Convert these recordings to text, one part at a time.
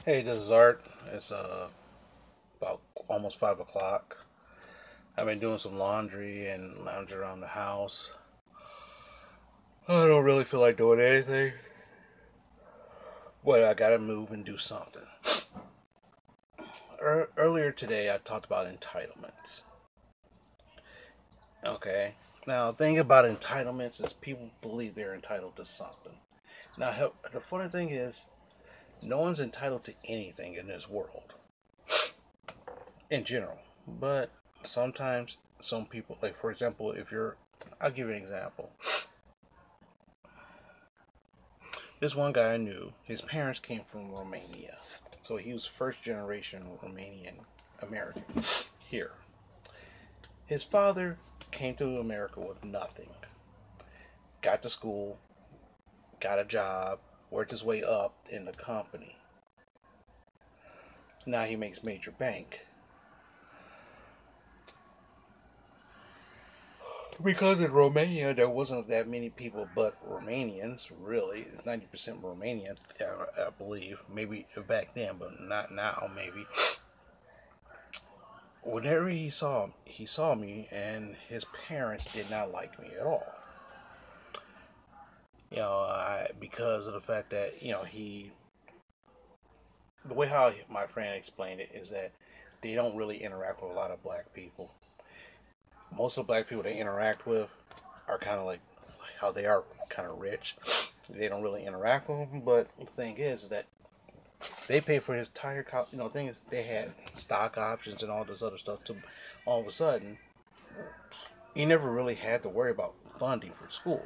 Hey, this is Art. It's about almost 5 o'clock. I've been doing some laundry and lounging around the house. I don't really feel like doing anything, but I gotta move and do something. Earlier today, I talked about entitlements. Okay. Now, the thing about entitlements is people believe they're entitled to something. Now, the funny thing is, no one's entitled to anything in this world, in general. But sometimes, some people, like for example, I'll give you an example. This one guy I knew, his parents came from Romania. So he was first generation Romanian American here. His father came to America with nothing. Got to school, got a job, worked his way up in the company. Now he makes major bank. Because in Romania there wasn't that many people but Romanians, really. It's 90% Romanian, I believe. Maybe back then, but not now, maybe. Whenever he saw me, and his parents did not like me at all. Because of the fact that the way how my friend explained it is that they don't really interact with a lot of black people. Most of the black people they interact with are kind of like how they are kind of rich. They don't really interact with them, but the thing is that they pay for his entire thing is they had stock options and all this other stuff. To all of a sudden, he never really had to worry about funding for school.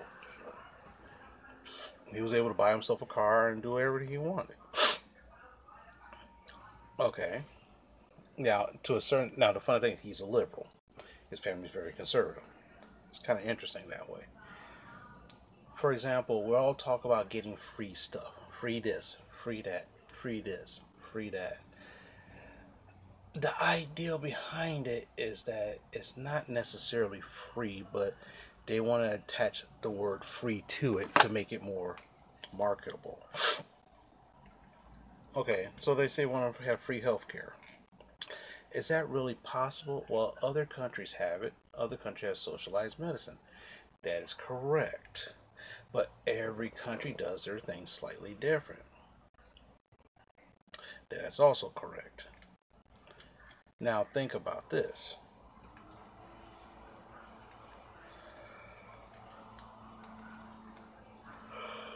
He was able to buy himself a car and do everything he wanted. Okay. Now the funny thing is he's a liberal. His family's very conservative. It's kind of interesting that way. For example, we all talk about getting free stuff, free this, free that, free this, free that. The idea behind it is that it's not necessarily free, but they want to attach the word free to it to make it more marketable. Okay, so they say want to have free healthcare. Is that really possible? Well, other countries have it. Other countries have socialized medicine. That is correct. But every country does their things slightly different. That's also correct. Now, think about this.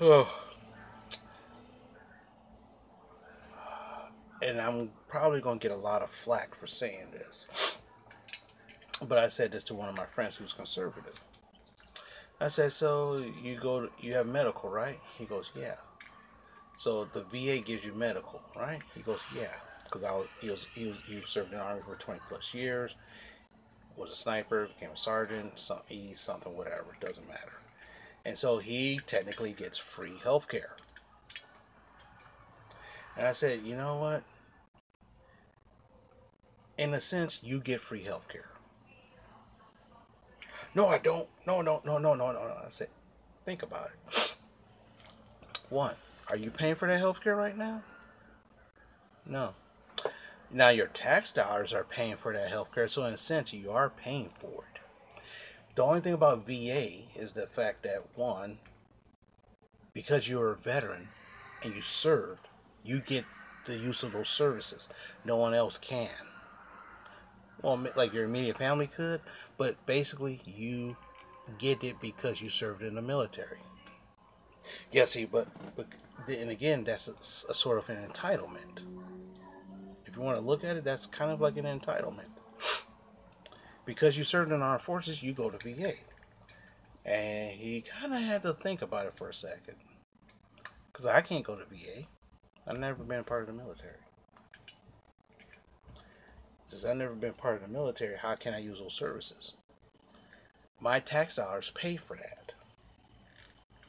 Oh, and I'm probably going to get a lot of flack for saying this. But I said this to one of my friends who's conservative. I said, "So you have medical, right?" He goes, "Yeah." "So the VA gives you medical, right?" He goes, "Yeah." Because he served in the army for 20 plus years, was a sniper, became a sergeant, something, whatever, doesn't matter. And so he technically gets free health care. And I said, you know what? In a sense, you get free health care. No, I don't. No, no, no, no, no, no, no. I said, think about it. One, are you paying for that health care right now? No. Now your tax dollars are paying for that health care, so in a sense, you are paying for it. The only thing about VA is the fact that one, because you're a veteran and you served, you get the use of those services. No one else can. Well, like your immediate family could, but basically you get it because you served in the military. Yeah, see, but and again, that's a sort of an entitlement. If you want to look at it, that's kind of like an entitlement. Because you served in the armed forces, you go to VA. And he kind of had to think about it for a second. Because I can't go to VA. I've never been a part of the military. Since I've never been part of the military, how can I use those services? My tax dollars pay for that.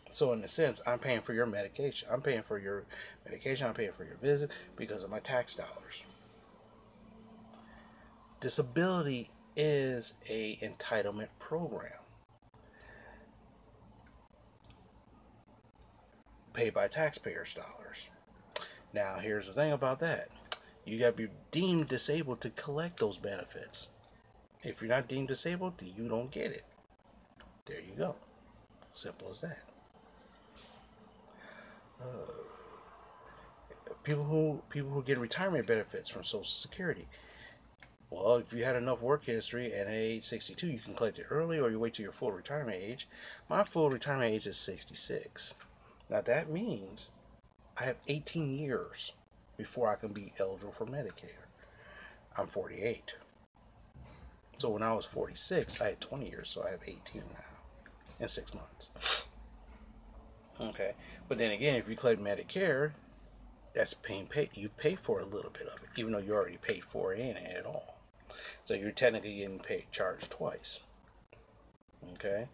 So in a sense, I'm paying for your medication. I'm paying for your medication. I'm paying for your visit because of my tax dollars. Disability is a entitlement program paid by taxpayers' dollars. Now, here's the thing about that. You got to be deemed disabled to collect those benefits. If you're not deemed disabled, you don't get it. There you go. Simple as that. People who get retirement benefits from Social Security. Well, if you had enough work history and at age 62, you can collect it early, or you wait till your full retirement age. My full retirement age is 66. Now that means I have 18 years before I can be eligible for Medicare. I'm 48. So when I was 46, I had 20 years, so I have 18 now in 6 months. Okay, but then again, if you collect Medicare, that's you pay for a little bit of it, even though you already paid for it in it at all. So you're technically getting charged twice. Okay,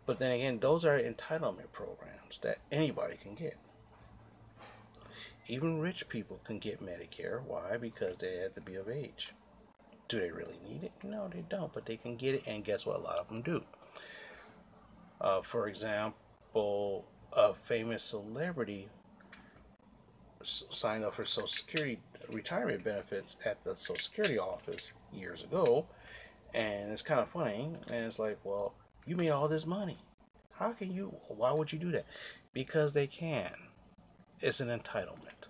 but then again, those are entitlement programs that anybody can get. Even rich people can get Medicare. Why? Because they have to be of age. Do they really need it? No, they don't, but they can get it, and guess what? A lot of them do. For example, a famous celebrity signed up for Social Security retirement benefits at the Social Security office years ago, and it's kind of funny. And it's like, well, you made all this money. How can you? Why would you do that? Because they can. It's an entitlement.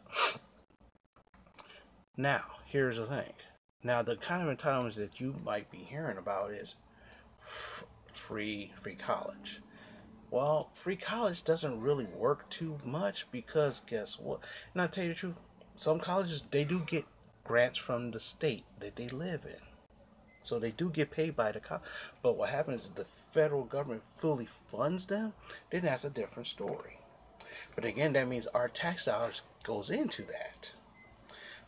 Now, here's the thing. Now, the kind of entitlements that you might be hearing about is free college. Well, free college doesn't really work too much because guess what? And I'll tell you the truth, some colleges, they do get grants from the state that they live in. So they do get paid by the college. But what happens is the federal government fully funds them, then that's a different story. But again, that means our tax dollars goes into that.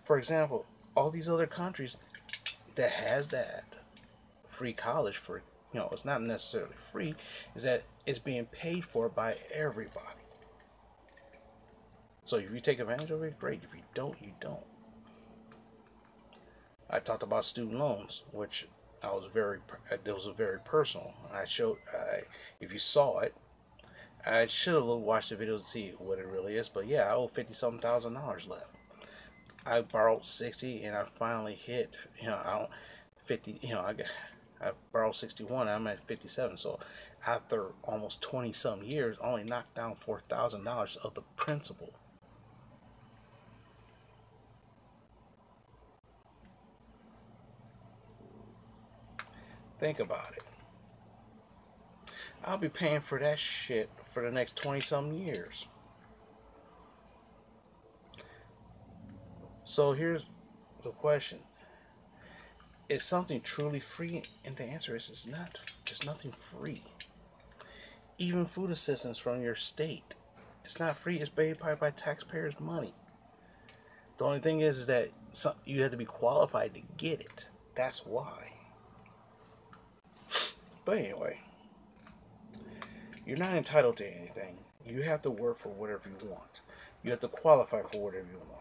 For example, all these other countries that has that free college for, it's not necessarily free, is that it's being paid for by everybody. So if you take advantage of it, great. If you don't, you don't. I talked about student loans, which it was very personal. If you saw it, I should have watched the video to see what it really is. But yeah, I owe $50,000 left. I borrowed 60, and I finally hit. I don't 50. I borrowed 61. I'm at 57. So after almost 20 some years, I only knocked down $4,000 of the principal. Think about it. I'll be paying for that shit for the next 20 some years. So here's the question. Is something truly free? And the answer is it's not. There's nothing free. Even food assistance from your state, it's not free. It's paid by taxpayers' money. The only thing is that you have to be qualified to get it. That's why. But anyway, you're not entitled to anything. You have to work for whatever you want. You have to qualify for whatever you want.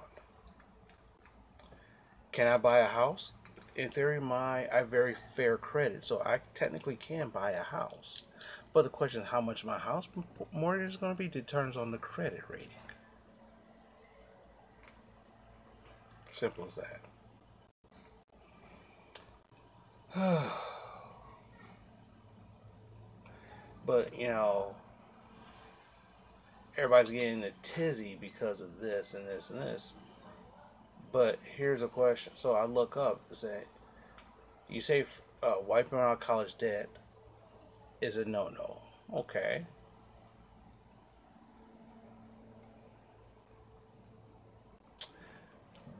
Can I buy a house? In theory, I have very fair credit, so I technically can buy a house. But the question is how much my house mortgage is going to be determines on the credit rating. Simple as that. But, everybody's getting a tizzy because of this and this and this. But here's a question. So I look up and say, you say wiping out college debt is a no-no. Okay.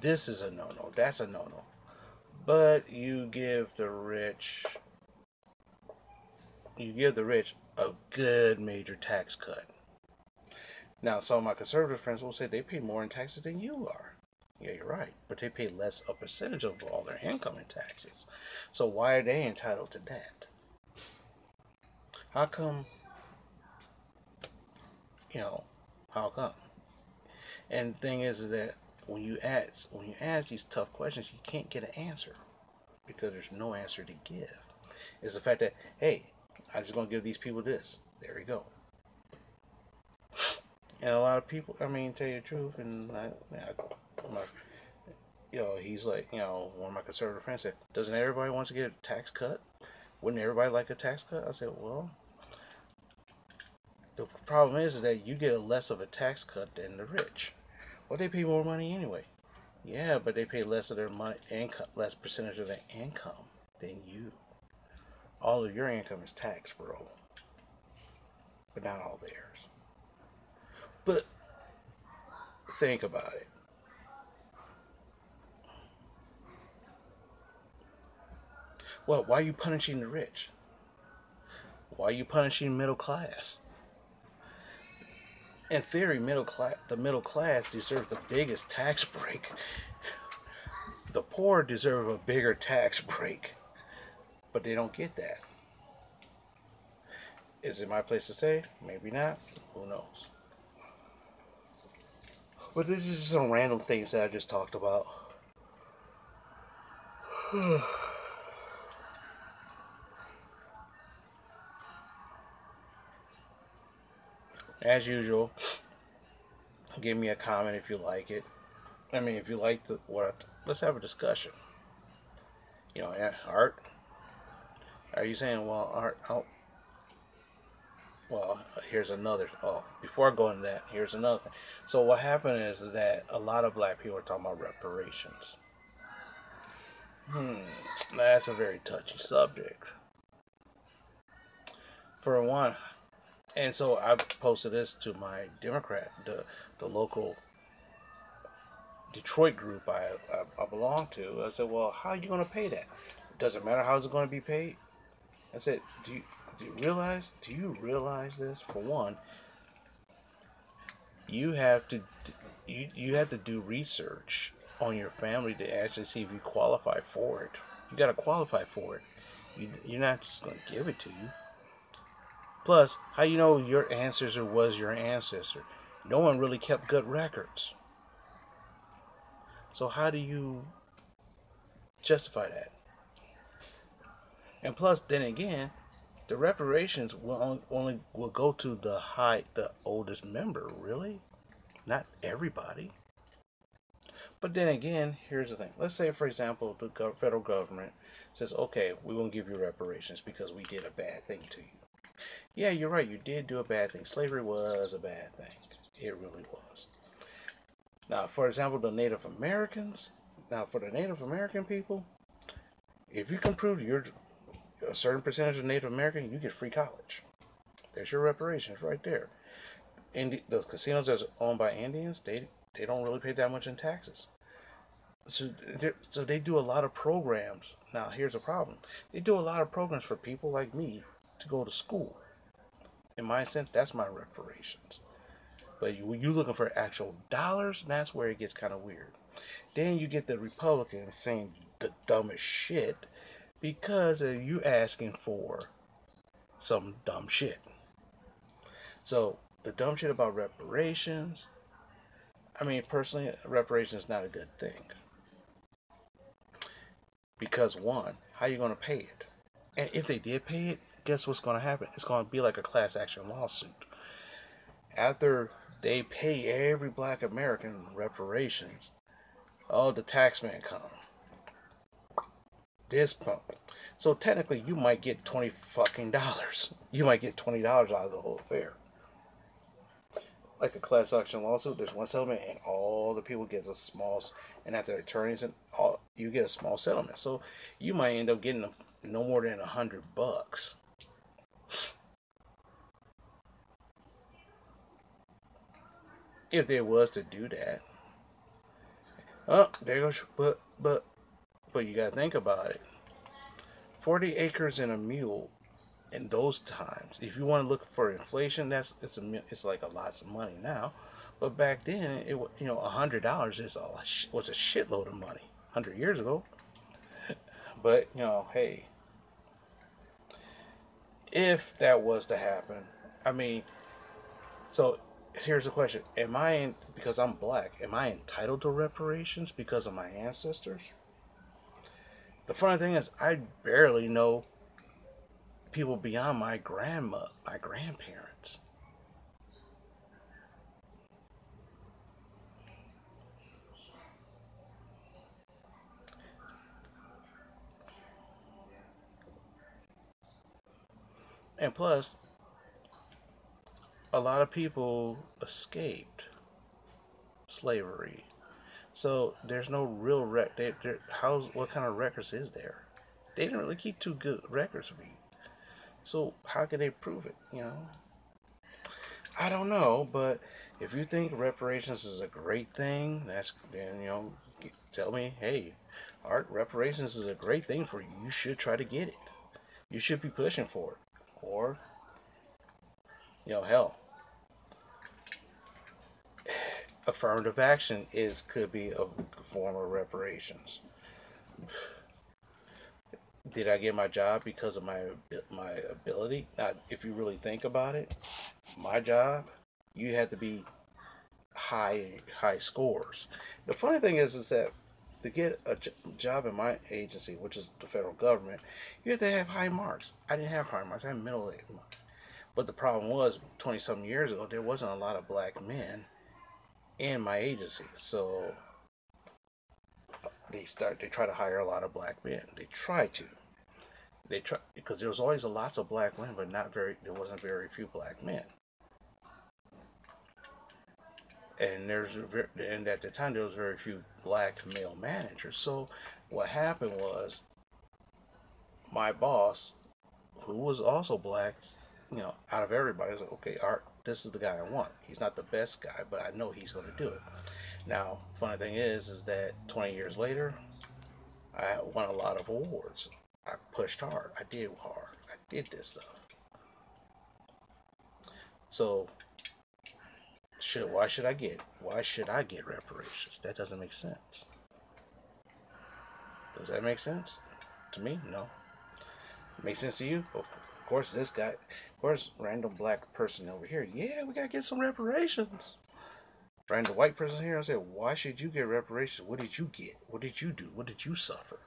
This is a no-no. That's a no-no. But you give the rich a good major tax cut. Now, some of my conservative friends will say they pay more in taxes than you are. Yeah, you're right. But they pay less a percentage of all their income in taxes. So why are they entitled to that? How come? How come? And the thing is that when you ask these tough questions, you can't get an answer because there's no answer to give. It's the fact that, hey, I'm just gonna give these people this. There you go. And a lot of people, I mean, tell you the truth, and my, he's like, one of my conservative friends said, doesn't everybody want to get a tax cut? Wouldn't everybody like a tax cut? I said, well, the problem is that you get less of a tax cut than the rich. Well, they pay more money anyway. Yeah, but they pay less of their money income, less percentage of their income than you. All of your income is taxed, bro, but not all theirs. But think about it. Well, why are you punishing the rich? Why are you punishing middle class? In theory, the middle class deserve the biggest tax break. The poor deserve a bigger tax break, but they don't get that. Is it my place to say? Maybe not. Who knows? But this is some random things that I just talked about. As usual, give me a comment if you like it. I mean, if you like let's have a discussion. Art. Are you saying, well, art? Oh, well, here's another. Oh, before I go into that, here's another thing. So what happened is that a lot of black people are talking about reparations. That's a very touchy subject. For one, and so I posted this to my Democrat, the local Detroit group I belong to. I said, well, how are you going to pay that? It doesn't matter how it's going to be paid. I said, do you realize this? For one, you have to you have to do research on your family to actually see if you qualify for it. You got to qualify for it. You're not just going to give it to you. Plus, how you know your ancestor was your ancestor? No one really kept good records. So how do you justify that? And plus, then again, the reparations will only will go to the oldest member. Really, not everybody. But then again, here's the thing. Let's say, for example, the federal government says, okay, we won't give you reparations because we did a bad thing to you. Yeah, you're right. You did do a bad thing. Slavery was a bad thing. It really was. Now, for example, the Native Americans. Now, for the Native American people, if you can prove you're a certain percentage of Native American, you get free college. There's your reparations right there. And the casinos that's owned by Indians, they don't really pay that much in taxes. So they do a lot of programs. Now, here's a problem. They do a lot of programs for people like me to go to school. In my sense, that's my reparations. But when you're looking for actual dollars, that's where it gets kind of weird. Then you get the Republicans saying the dumbest shit because of you asking for some dumb shit. So the dumb shit about reparations, I mean, personally, reparations is not a good thing. Because one, how are you going to pay it? And if they did pay it, guess what's going to happen? It's going to be like a class action lawsuit. After they pay every black American reparations, oh, the tax man come. This pump. So technically, you might get $20 fucking. You might get $20 out of the whole affair. Like a class action lawsuit, there's one settlement, and all the people get a small, and after attorneys and all, you get a small settlement. So you might end up getting no more than $100. If there was to do that. Oh, there goes. But you gotta think about it. 40 acres and a mule in those times. If you want to look for inflation, it's like a lots of money now. But back then, $100 was a shitload of money 100 years ago. But hey, if that was to happen, I mean, so here's the question: because I'm black, am I entitled to reparations because of my ancestors? The funny thing is, I barely know people beyond my grandparents. And plus, a lot of people escaped slavery. So there's no real what kind of records is there? They didn't really keep too good records of you. So how can they prove it? I don't know. But if you think reparations is a great thing, then tell me, hey, art reparations is a great thing for you. You should try to get it. You should be pushing for it. Or hell, affirmative action could be a form of reparations. Did I get my job because of my ability? If you really think about it, my job, you had to be high scores. The funny thing is that to get a job in my agency, which is the federal government, you have to have high marks. I didn't have high marks. I had middle marks. But the problem was, 20 some years ago, there wasn't a lot of black men in my agency, so they try to hire a lot of black men. They try because there was always lots of black women, but there wasn't very few black men. And at the time there was very few black male managers. So what happened was, my boss, who was also black, out of everybody, was like, okay, Art, this is the guy I want. He's not the best guy, but I know he's going to do it. Now, funny thing is that 20 years later, I won a lot of awards. I pushed hard. I did hard. I did this stuff. So, why should I get reparations? That doesn't make sense. Does that make sense? To me, no. Makes sense to you? Of course, this guy, of course, random black person over here. Yeah, we gotta get some reparations. Random white person here. I said, why should you get reparations? What did you get? What did you do? What did you suffer?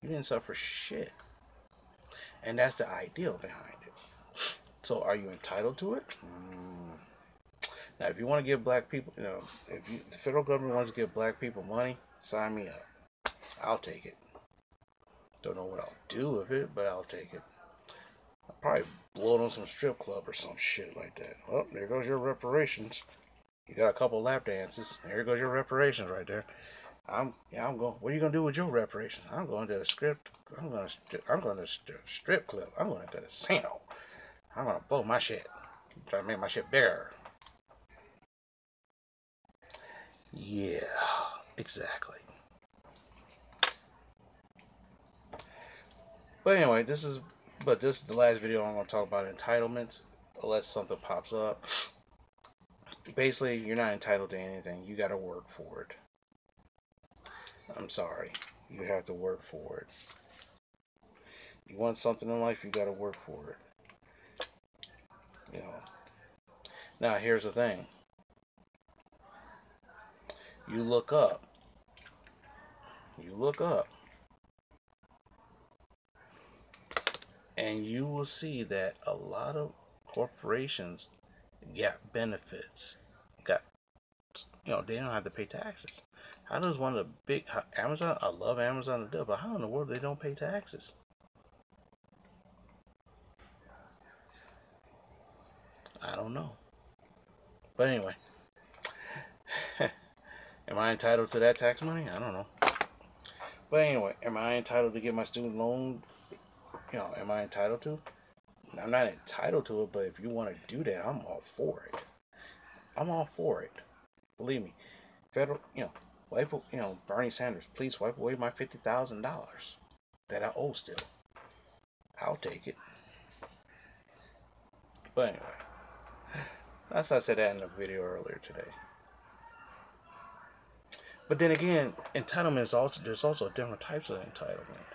You didn't suffer shit. And that's the ideal behind it. So, are you entitled to it? Now, if you want to give black people, if the federal government wants to give black people money, sign me up. I'll take it. Don't know what I'll do with it, but I'll take it. I'll probably blow it on some strip club or some shit like that. Well, there goes your reparations. You got a couple lap dances. There goes your reparations right there. I'm going. What are you gonna do with your reparations? I'm going to the strip. I'm going to strip club. I'm going to the casino. I'm gonna blow my shit. Try to make my shit bigger. Yeah, exactly. But anyway, this is the last video I'm gonna talk about entitlements, unless something pops up. Basically, you're not entitled to anything. You gotta work for it. I'm sorry. You have to work for it. You want something in life, you gotta work for it. Now, here's the thing. You look up. And you will see that a lot of corporations got benefits. They don't have to pay taxes. How does one of the big Amazon? I love Amazon to death, but how in the world they don't pay taxes? I don't know. But anyway, am I entitled to that tax money? I don't know. But anyway, am I entitled to get my student loan? Am I entitled to? I'm not entitled to it, but if you want to do that, I'm all for it. I'm all for it. Believe me. Federal, Bernie Sanders, please wipe away my $50,000 that I owe still. I'll take it. But anyway, that's why I said that in the video earlier today. But then again, there's also different types of entitlement.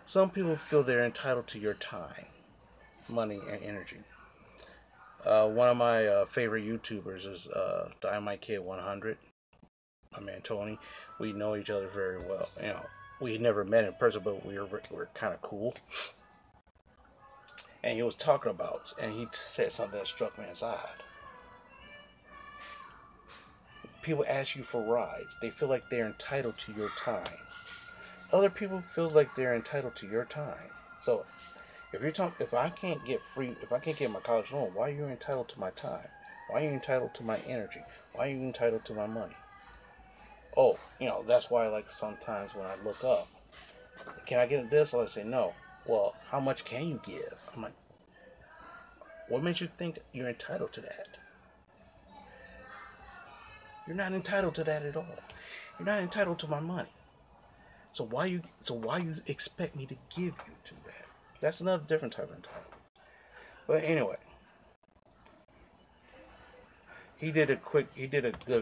Some people feel they're entitled to your time, money, and energy. One of my favorite YouTubers is Dynamite Kid 100. My man Tony. We know each other very well. We never met in person, but we're kind of cool. And he was talking about, and he said something that struck me as odd. People ask you for rides. They feel like they're entitled to your time. Other people feel like they're entitled to your time. So if I can't get free, if I can't get my college loan, why are you entitled to my time? Why are you entitled to my energy? Why are you entitled to my money? Oh, that's why, like, sometimes when I look up, can I get this? I say no. Well, how much can you give? I'm like, what makes you think you're entitled to that? You're not entitled to that at all. You're not entitled to my money. So why you expect me to give you to that? That's another different type of entitlement. But anyway, he did a good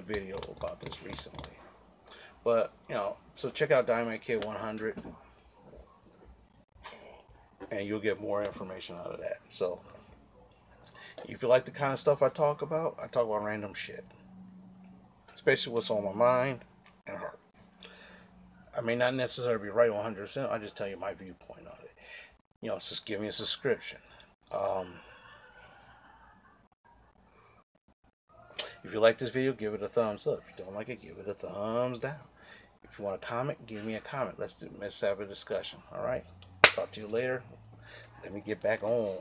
video about this recently. But so check out Diamond Kid 100, and you'll get more information out of that. So if you like the kind of stuff I talk about random shit, especially what's on my mind and heart. I may not necessarily be right 100%. I just tell you my viewpoint on it. Just give me a subscription. If you like this video, give it a thumbs up. If you don't like it, give it a thumbs down. If you want a comment, give me a comment. Let's have a discussion. All right. Talk to you later. Let me get back on.